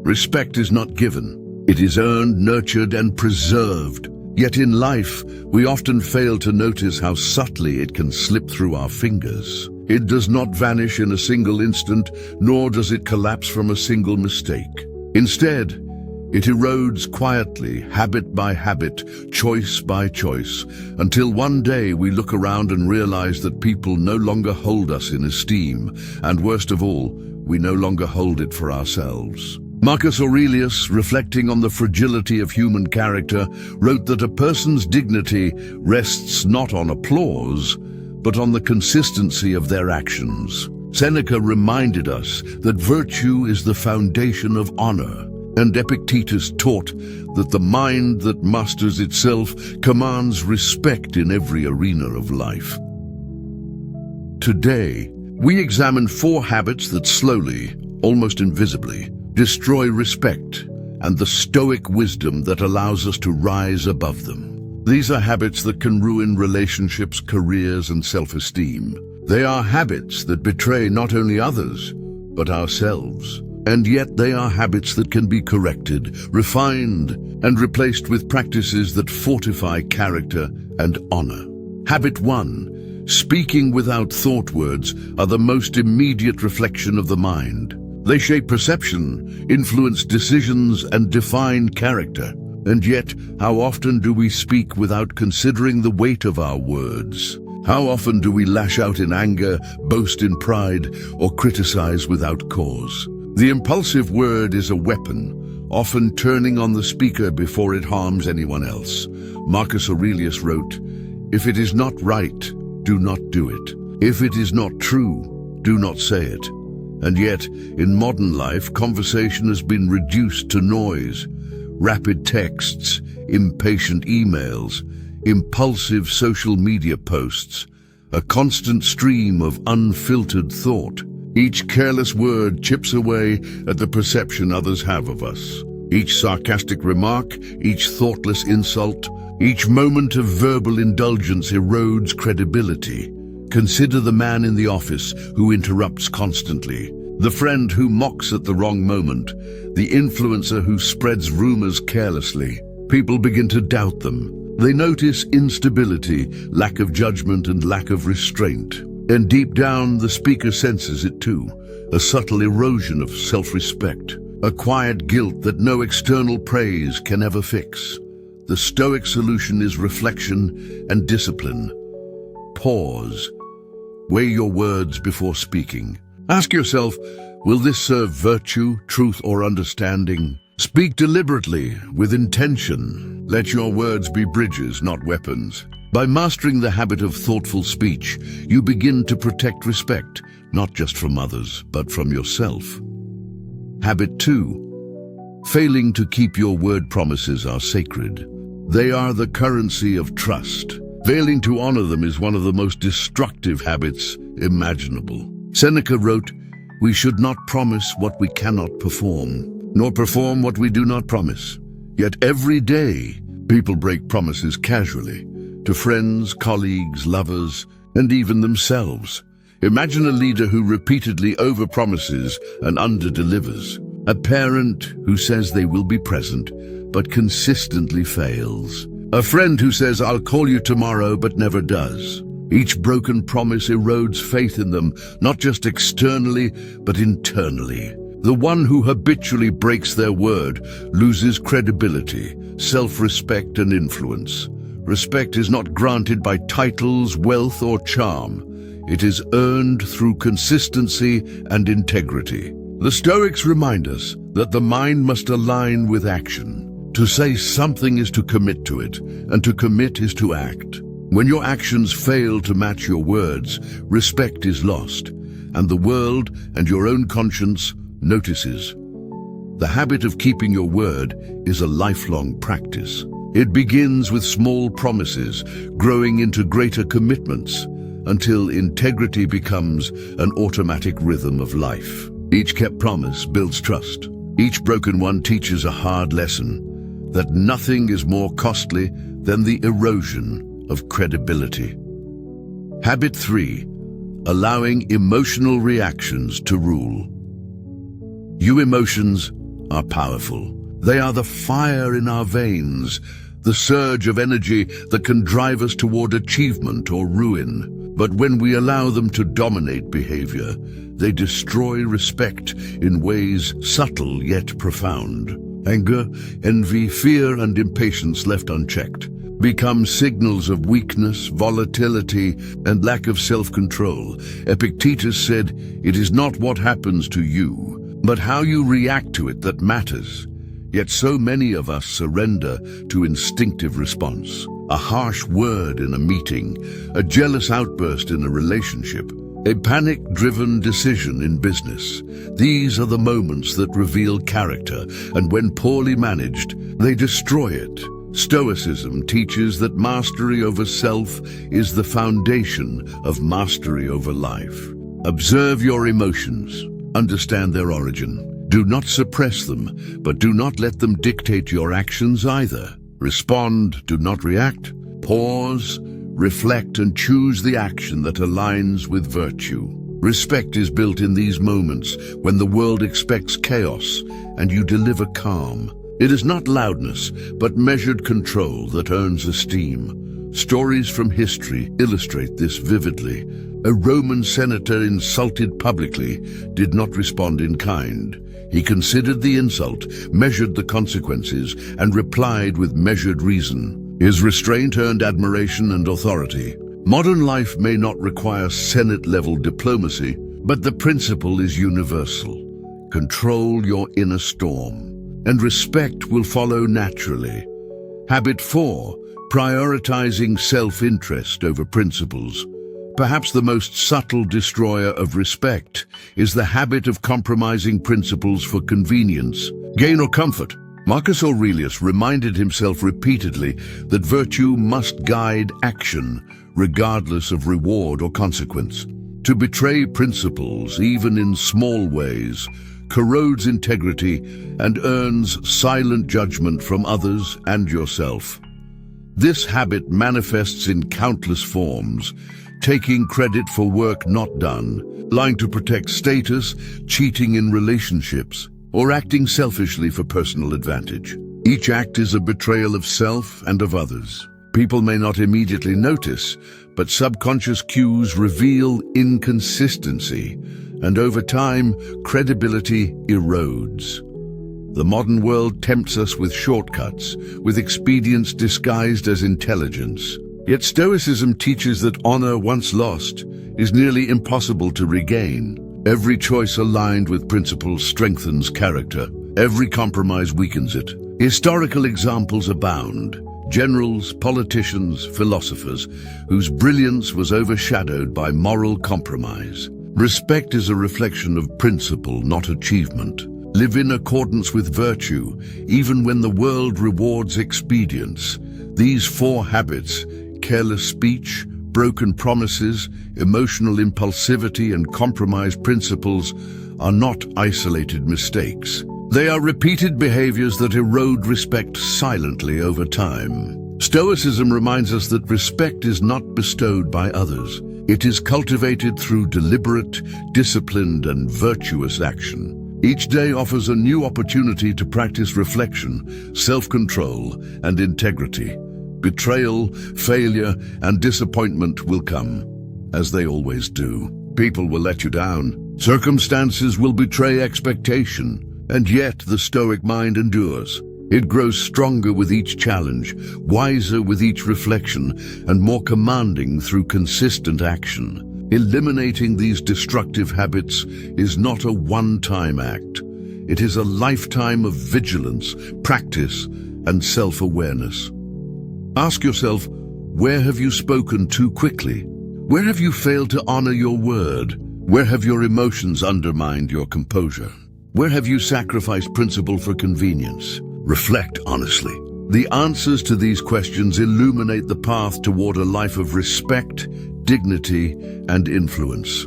Respect is not given. It is earned, nurtured, and preserved. Yet in life, we often fail to notice how subtly it can slip through our fingers. It does not vanish in a single instant, nor does it collapse from a single mistake. Instead, it erodes quietly, habit by habit, choice by choice, until one day we look around and realize that people no longer hold us in esteem, and worst of all, we no longer hold it for ourselves. Marcus Aurelius, reflecting on the fragility of human character, wrote that a person's dignity rests not on applause, but on the consistency of their actions. Seneca reminded us that virtue is the foundation of honor, and Epictetus taught that the mind that masters itself commands respect in every arena of life. Today, we examine 4 habits that slowly, almost invisibly, destroy respect and the Stoic wisdom that allows us to rise above them. These are habits that can ruin relationships, careers, and self-esteem. They are habits that betray not only others, but ourselves. And yet they are habits that can be corrected, refined, and replaced with practices that fortify character and honor. Habit 1. Speaking without thought. Words are the most immediate reflection of the mind. They shape perception, influence decisions, and define character. And yet, how often do we speak without considering the weight of our words? How often do we lash out in anger, boast in pride, or criticize without cause? The impulsive word is a weapon, often turning on the speaker before it harms anyone else. Marcus Aurelius wrote, "If it is not right, do not do it. If it is not true, do not say it." And yet, in modern life, conversation has been reduced to noise, rapid texts, impatient emails, impulsive social media posts, a constant stream of unfiltered thought. Each careless word chips away at the perception others have of us. Each sarcastic remark, each thoughtless insult, each moment of verbal indulgence erodes credibility. Consider the man in the office who interrupts constantly, the friend who mocks at the wrong moment, the influencer who spreads rumors carelessly. People begin to doubt them. They notice instability, lack of judgment, and lack of restraint. And deep down, the speaker senses it too, a subtle erosion of self-respect, a quiet guilt that no external praise can ever fix. The Stoic solution is reflection and discipline. Pause. Weigh your words before speaking. Ask yourself, will this serve virtue, truth, or understanding? Speak deliberately, with intention. Let your words be bridges, not weapons. By mastering the habit of thoughtful speech, you begin to protect respect, not just from others, but from yourself. Habit 2. Failing to keep your word. Promises are sacred. They are the currency of trust. Failing to honor them is one of the most destructive habits imaginable. Seneca wrote, "We should not promise what we cannot perform, nor perform what we do not promise." Yet every day, people break promises casually, to friends, colleagues, lovers, and even themselves. Imagine a leader who repeatedly overpromises and underdelivers. A parent who says they will be present, but consistently fails. A friend who says, "I'll call you tomorrow," but never does. Each broken promise erodes faith in them, not just externally, but internally. The one who habitually breaks their word loses credibility, self-respect, and influence. Respect is not granted by titles, wealth, or charm. It is earned through consistency and integrity. The Stoics remind us that the mind must align with action. To say something is to commit to it, and to commit is to act. When your actions fail to match your words, respect is lost, and the world and your own conscience notices. The habit of keeping your word is a lifelong practice. It begins with small promises, growing into greater commitments, until integrity becomes an automatic rhythm of life. Each kept promise builds trust. Each broken one teaches a hard lesson, that nothing is more costly than the erosion of credibility. Habit 3. Allowing emotional reactions to rule. Your emotions are powerful. They are the fire in our veins, the surge of energy that can drive us toward achievement or ruin. But when we allow them to dominate behavior, they destroy respect in ways subtle yet profound. Anger, envy, fear, and impatience left unchecked become signals of weakness, volatility, and lack of self-control. Epictetus said, "It is not what happens to you, but how you react to it that matters." Yet so many of us surrender to instinctive response. A harsh word in a meeting, a jealous outburst in a relationship, a panic-driven decision in business. These are the moments that reveal character, and when poorly managed, they destroy it. Stoicism teaches that mastery over self is the foundation of mastery over life. Observe your emotions. Understand their origin. Do not suppress them, but do not let them dictate your actions either. Respond, do not react. Pause, reflect, and choose the action that aligns with virtue. Respect is built in these moments when the world expects chaos and you deliver calm. It is not loudness, but measured control that earns esteem. Stories from history illustrate this vividly. A Roman senator insulted publicly did not respond in kind. He considered the insult, measured the consequences, and replied with measured reason. His restraint earned admiration and authority. Modern life may not require Senate-level diplomacy, but the principle is universal. Control your inner storm, and respect will follow naturally. Habit 4, prioritizing self-interest over principles. Perhaps the most subtle destroyer of respect is the habit of compromising principles for convenience, gain, or comfort. Marcus Aurelius reminded himself repeatedly that virtue must guide action, regardless of reward or consequence. To betray principles, even in small ways, corrodes integrity and earns silent judgment from others and yourself. This habit manifests in countless forms: taking credit for work not done, lying to protect status, cheating in relationships, or acting selfishly for personal advantage. Each act is a betrayal of self and of others. People may not immediately notice, but subconscious cues reveal inconsistency, and over time, credibility erodes. The modern world tempts us with shortcuts, with expedience disguised as intelligence. Yet Stoicism teaches that honor once lost is nearly impossible to regain. Every choice aligned with principles strengthens character. Every compromise weakens it. Historical examples abound. Generals, politicians, philosophers, whose brilliance was overshadowed by moral compromise. Respect is a reflection of principle, not achievement. Live in accordance with virtue, even when the world rewards expedience. These 4 habits, careless speech, broken promises, emotional impulsivity, and compromised principles, are not isolated mistakes. They are repeated behaviors that erode respect silently over time. Stoicism reminds us that respect is not bestowed by others. It is cultivated through deliberate, disciplined, and virtuous action. Each day offers a new opportunity to practice reflection, self-control, and integrity. Betrayal, failure, and disappointment will come, as they always do. People will let you down. Circumstances will betray expectation, and yet the Stoic mind endures. It grows stronger with each challenge, wiser with each reflection, and more commanding through consistent action. Eliminating these destructive habits is not a one-time act. It is a lifetime of vigilance, practice, and self-awareness. Ask yourself, where have you spoken too quickly? Where have you failed to honor your word? Where have your emotions undermined your composure? Where have you sacrificed principle for convenience? Reflect honestly. The answers to these questions illuminate the path toward a life of respect, dignity, and influence.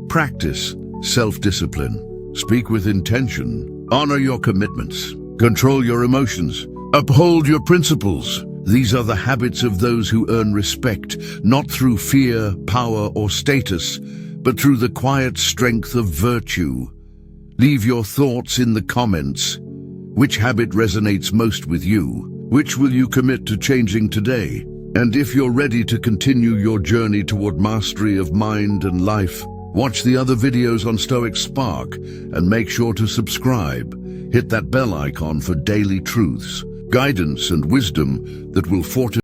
Practice self-discipline. Speak with intention. Honor your commitments. Control your emotions. Uphold your principles. These are the habits of those who earn respect, not through fear, power, or status, but through the quiet strength of virtue. Leave your thoughts in the comments. Which habit resonates most with you? Which will you commit to changing today? And if you're ready to continue your journey toward mastery of mind and life, watch the other videos on Stoic Spark and make sure to subscribe. Hit that bell icon for daily truths, guidance and wisdom that will fortify